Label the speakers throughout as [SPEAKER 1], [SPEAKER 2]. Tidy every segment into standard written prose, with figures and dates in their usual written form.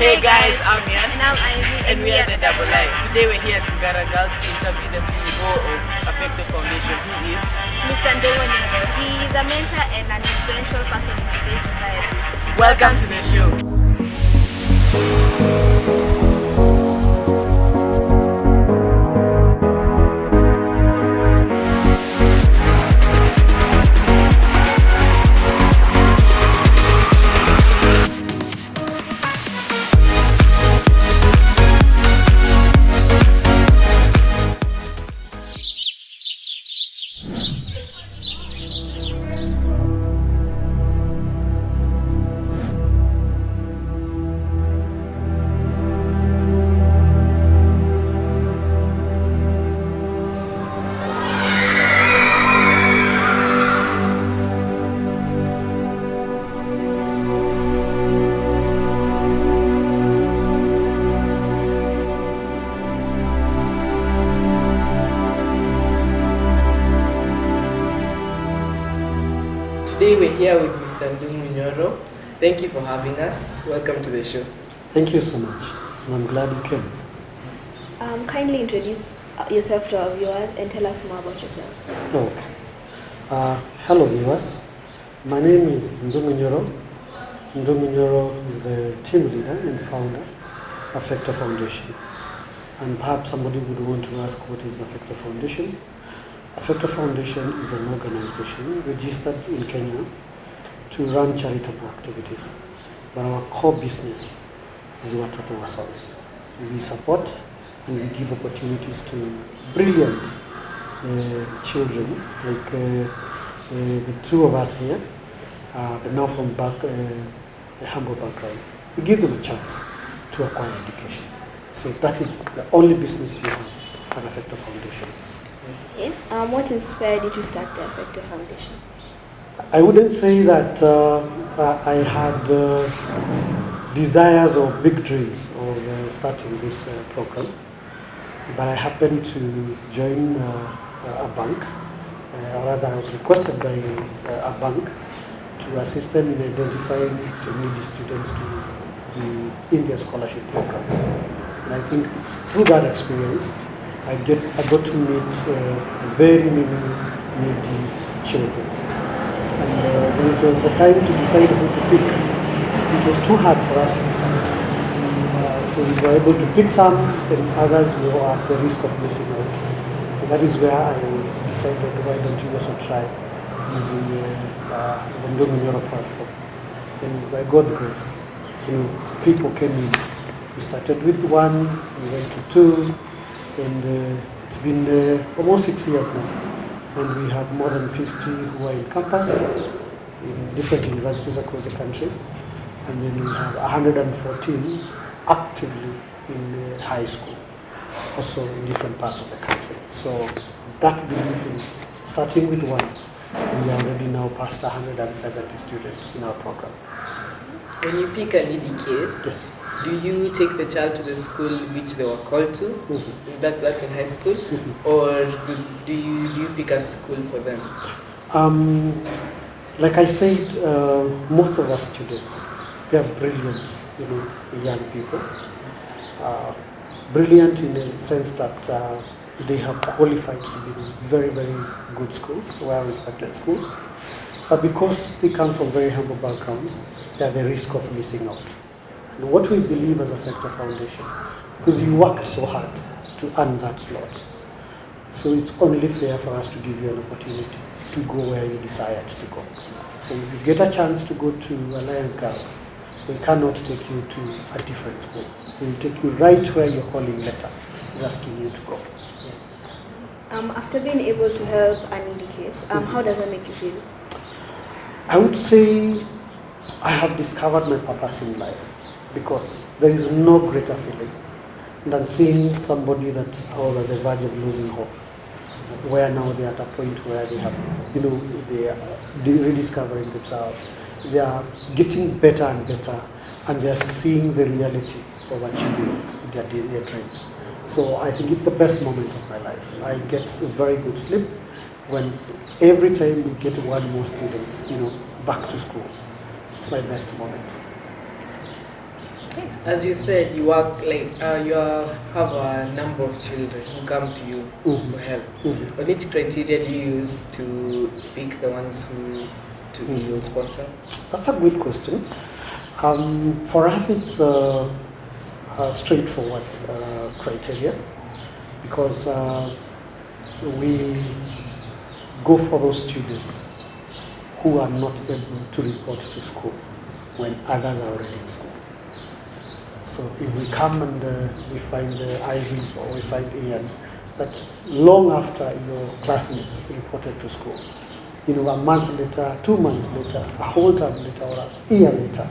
[SPEAKER 1] Hey guys, I'm Yan.
[SPEAKER 2] And I'm Ivy.
[SPEAKER 1] And we are the Double I. Today we're here at Ngara Girls to interview the CEO of Affective Foundation, who is
[SPEAKER 2] Mr. Ndung'u. He is a mentor and an influential person in today's society.
[SPEAKER 1] Welcome to the show. Today we're here with Mr. Ndung'u Nyoro. Thank you for having us. Welcome to the show.
[SPEAKER 3] Thank you so much, and I'm glad you came.
[SPEAKER 2] Kindly introduce yourself to our viewers and tell us more about yourself.
[SPEAKER 3] Okay. Hello viewers. My name is Ndung'u Nyoro. Ndung'u Nyoro is the team leader and founder of Affective Foundation. And perhaps somebody would want to ask, what is Affective Foundation? Affective Foundation is an organization registered in Kenya to run charitable activities. But our core business is Watoto, Wasome. We support and we give opportunities to brilliant children, like the two of us here, but now from a humble background. We give them a chance to acquire education. So that is the only business we have at Affective Foundation.
[SPEAKER 2] Okay. What inspired you to start the Affective Foundation?
[SPEAKER 3] I wouldn't say that I had desires or big dreams of starting this program, but I happened to join a bank, or rather I was requested by a bank to assist them in identifying the needy students to the India Scholarship Program. And I think it's through that experience I got to meet very many needy children. And when it was the time to decide who to pick, it was too hard for us to decide. So we were able to pick some, and others were at the risk of missing out. And that is where I decided, why don't you also try using the Ndung'u platform. And by God's grace, people came in. We started with one, we went to two, and it's been almost 6 years now. And we have more than 50 who are in campus in different universities across the country. And then we have 114 actively in high school, also in different parts of the country. So that belief in starting with one, we are already now past 170 students in our program.
[SPEAKER 1] When you pick a needy kid,
[SPEAKER 3] Yes.
[SPEAKER 1] do you take the child to the school which they were called to?
[SPEAKER 3] Mm-hmm.
[SPEAKER 1] That's in high school?
[SPEAKER 3] Mm-hmm.
[SPEAKER 1] Or do you pick a school for them?
[SPEAKER 3] Like I said, most of our students, they are brilliant, young people. Brilliant in the sense that they have qualified to be in very, very good schools, well-respected schools. But because they come from very humble backgrounds, they are at the risk of missing out. And what we believe as Affective Foundation, because you worked so hard to earn that slot, so it's only fair for us to give you an opportunity to go where you desired to go. So if you get a chance to go to Alliance Girls, we cannot take you to a different school. We will take you right where your calling letter is asking you to go.
[SPEAKER 2] After being able to help a needy case, how does that make you feel?
[SPEAKER 3] I would say I have discovered my purpose in life, because there is no greater feeling than seeing somebody that was at the verge of losing hope, where now they are at a point where they have, they are rediscovering themselves. They are getting better and better, and they are seeing the reality of achieving their dreams. So I think it's the best moment of my life. I get a very good sleep when every time we get one more student, back to school. It's my best moment.
[SPEAKER 2] Okay.
[SPEAKER 1] As you said, you work have a number of children who come to you for help. What which criteria do you use to pick the ones who you will sponsor?
[SPEAKER 3] That's a good question. For us, it's straightforward criteria because we go for those students who are not able to report to school when others are already in school. So if we come and we find Ivy or we find Ian, but long after your classmates reported to school, a month later, 2 months later, a whole term later, or a year later,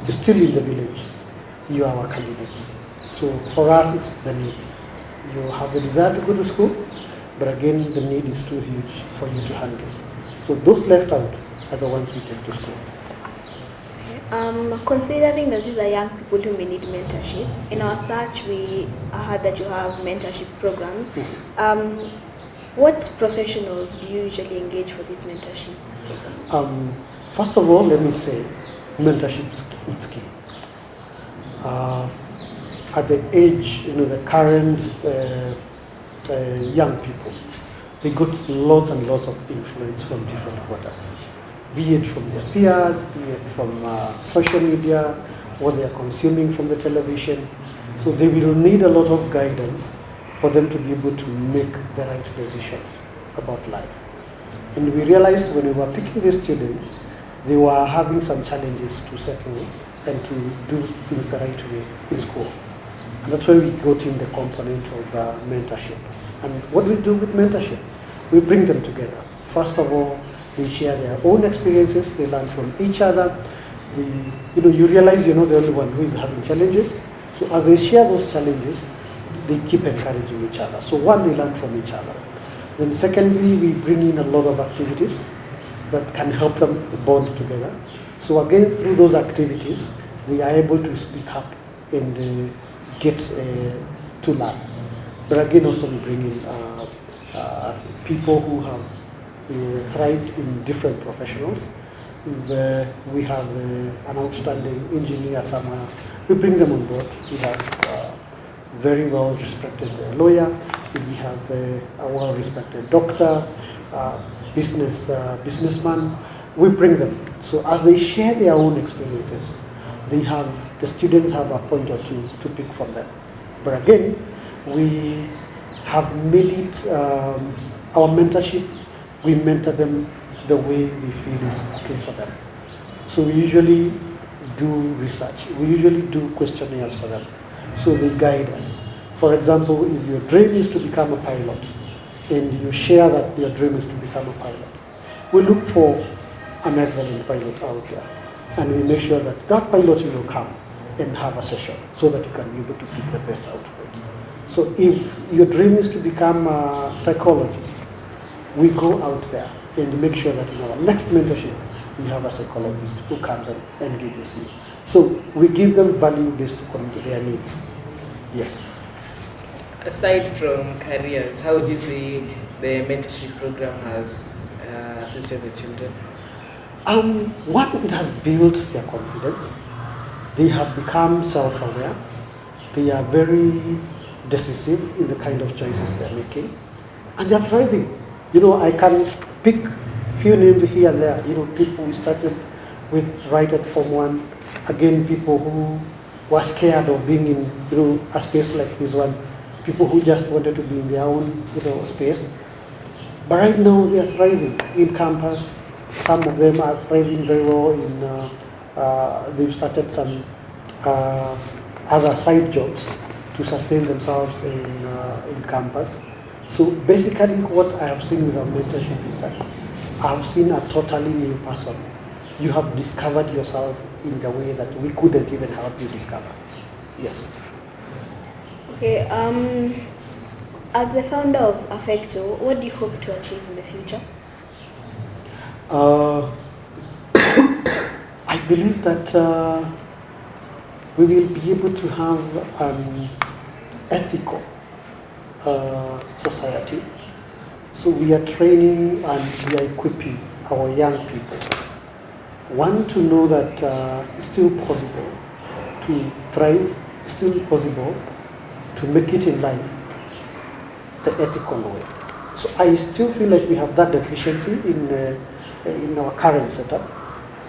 [SPEAKER 3] you're still in the village, you are our candidate. So for us, it's the need. You have the desire to go to school, but again, the need is too huge for you to handle. So those left out are the ones we take to school.
[SPEAKER 2] Considering that these are young people who may need mentorship, in our search we heard that you have mentorship programs. What professionals do you usually engage for these mentorship programs?
[SPEAKER 3] First of all, let me say, mentorship is key. At the age, the current young people, they got lots and lots of influence from different quarters. Be it from their peers, be it from social media, what they are consuming from the television. So they will need a lot of guidance for them to be able to make the right decisions about life. And we realized when we were picking these students, they were having some challenges to settle and to do things the right way in school. And that's why we got in the component of mentorship. And what we do with mentorship, we bring them together. First of all, they share their own experiences, they learn from each other. You realize you're not the only one who is having challenges. So as they share those challenges, they keep encouraging each other. So one, they learn from each other. Then secondly, we bring in a lot of activities that can help them bond together. So again, through those activities, they are able to speak up and get to learn. But again, also we bring in people who have thrived in different professionals. If we have an outstanding engineer somewhere, we bring them on board. We have very well respected lawyer. If we have a well respected doctor, businessman, we bring them. So as they share their own experiences, the students have a point or two to pick from them. But again, we have made it our mentorship. We mentor them the way they feel is okay for them. So we usually do research. We usually do questionnaires for them. So they guide us. For example, if your dream is to become a pilot and you share that your dream is to become a pilot, we look for an excellent pilot out there. And we make sure that that pilot will come and have a session so that you can be able to pick the best out of it. So if your dream is to become a psychologist, we go out there and make sure that in our next mentorship, we have a psychologist who comes and engages you. So we give them value based on their needs. Yes.
[SPEAKER 1] Aside from careers, how would you say the mentorship program has assisted the children?
[SPEAKER 3] One, it has built their confidence. They have become self-aware. They are very decisive in the kind of choices they're making. And they're thriving. I can pick few names here and there. People who started with right at Form 1. Again, people who were scared of being in, a space like this one. People who just wanted to be in their own, space. But right now, they are thriving in campus. Some of them are thriving very well they've started some other side jobs to sustain themselves in campus. So basically what I have seen with our mentorship is that I have seen a totally new person. You have discovered yourself in the way that we couldn't even help you discover. Yes.
[SPEAKER 2] Okay, as the founder of Affecto, what do you hope to achieve in the future?
[SPEAKER 3] I believe that we will be able to have an ethical society. So we are training and we are equipping our young people. One, to know that it's still possible to thrive, still possible to make it in life the ethical way. So I still feel like we have that deficiency in our current setup,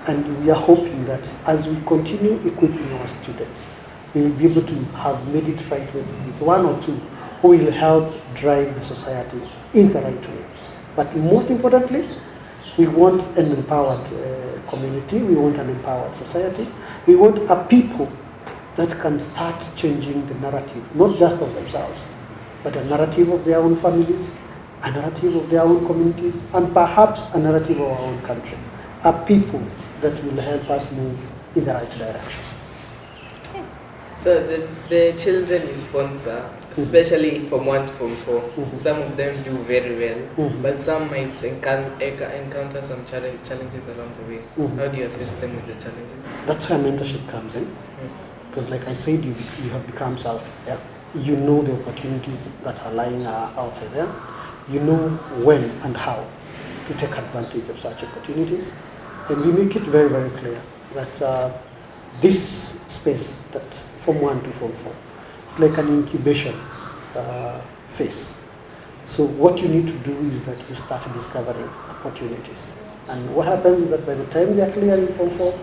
[SPEAKER 3] and we are hoping that as we continue equipping our students, we will be able to have made it right with one or two who will help drive the society in the right way. But most importantly, we want an empowered community, we want an empowered society, we want a people that can start changing the narrative, not just of themselves, but a narrative of their own families, a narrative of their own communities, and perhaps a narrative of our own country. A people that will help us move in the right direction.
[SPEAKER 1] So the children you sponsor, especially from 1 to Form 4, some of them do very well, but some might encounter some challenges along the way. How do you assist them with the challenges?
[SPEAKER 3] That's where mentorship comes in. Because like I said, you have become self. Yeah? You know the opportunities that are lying outside there. You know when and how to take advantage of such opportunities. And we make it very, very clear that this space, that Form 1 to Form 4, it's like an incubation phase. So what you need to do is that you start discovering opportunities. And what happens is that by the time they are clearing Form 4,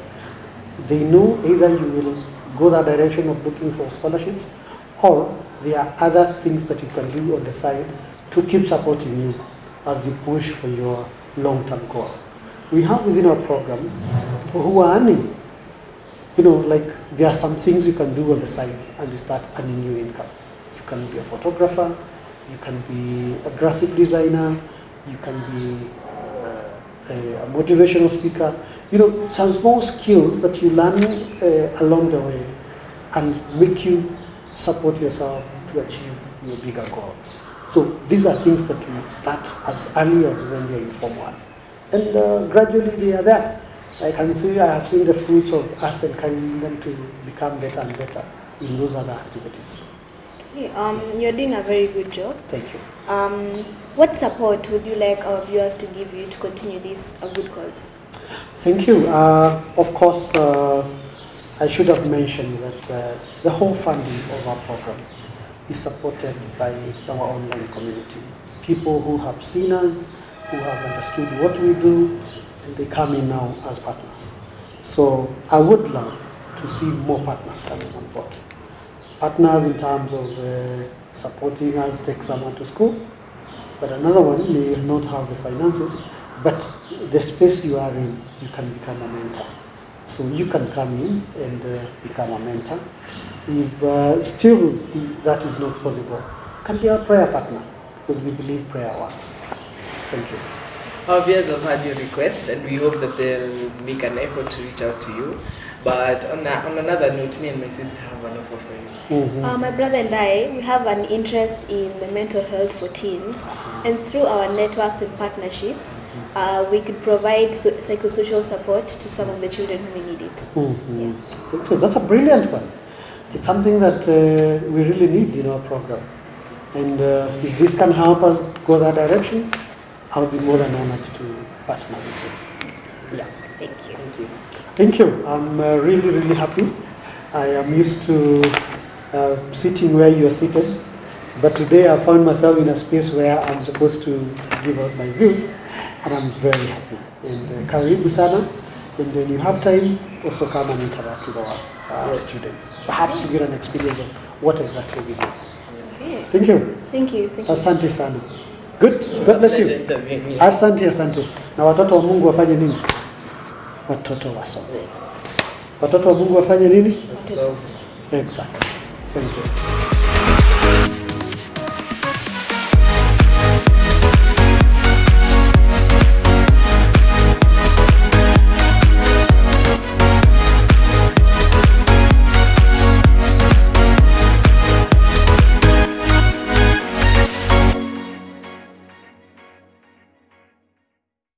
[SPEAKER 3] they know either you will go that direction of looking for scholarships, or there are other things that you can do on the side to keep supporting you as you push for your long-term goal. We have within our program people who are earning. Like there are some things you can do on the side and you start earning your income. You can be a photographer, you can be a graphic designer, you can be a motivational speaker. Some small skills that you learn along the way and make you support yourself to achieve your bigger goal. So these are things that we start as early as when they're in Form 1. And gradually they are there. I have seen the fruits of us encouraging them to become better and better in those other activities.
[SPEAKER 2] Okay, you're doing a very good job.
[SPEAKER 3] Thank you.
[SPEAKER 2] What support would you like our viewers to give you to continue this good cause?
[SPEAKER 3] Thank you. Of course, I should have mentioned that the whole funding of our program is supported by our online community. People who have seen us, who have understood what we do, and they come in now as partners. So I would love to see more partners coming on board. Partners in terms of supporting us take someone to school, but another one may not have the finances, but the space you are in, you can become a mentor. So you can come in and become a mentor. If still that is not possible, you can be a prayer partner, because we believe prayer works. Thank you.
[SPEAKER 1] Our viewers have heard your requests, and we hope that they'll make an effort to reach out to you. But on another note, me and my sister have an offer for you.
[SPEAKER 2] My brother and I, we have an interest in the mental health for teens, and through our networks and partnerships, we could provide psychosocial support to some of the children who may need it.
[SPEAKER 3] Yeah. So that's a brilliant one. It's something that we really need in our program. And if this can help us go that direction, I'll be more than honored to partner with you. Yeah.
[SPEAKER 2] Thank you.
[SPEAKER 1] Thank you.
[SPEAKER 3] Thank you. I'm really, really happy. I am used to sitting where you are seated, but today I found myself in a space where I'm supposed to give out my views, and I'm very happy. And karibu sana. And when you have time, also come and interact with our students. Perhaps to get an experience of what exactly we do.
[SPEAKER 2] Okay.
[SPEAKER 3] Thank you.
[SPEAKER 2] Thank you. Thank you.
[SPEAKER 3] Asante sana. Good. God bless you. Asante. Na watoto wa Mungu wafanye nini? Watoto wasome. Watoto wa Mungu wafanye nini?
[SPEAKER 1] So,
[SPEAKER 3] Exactly. Thank you.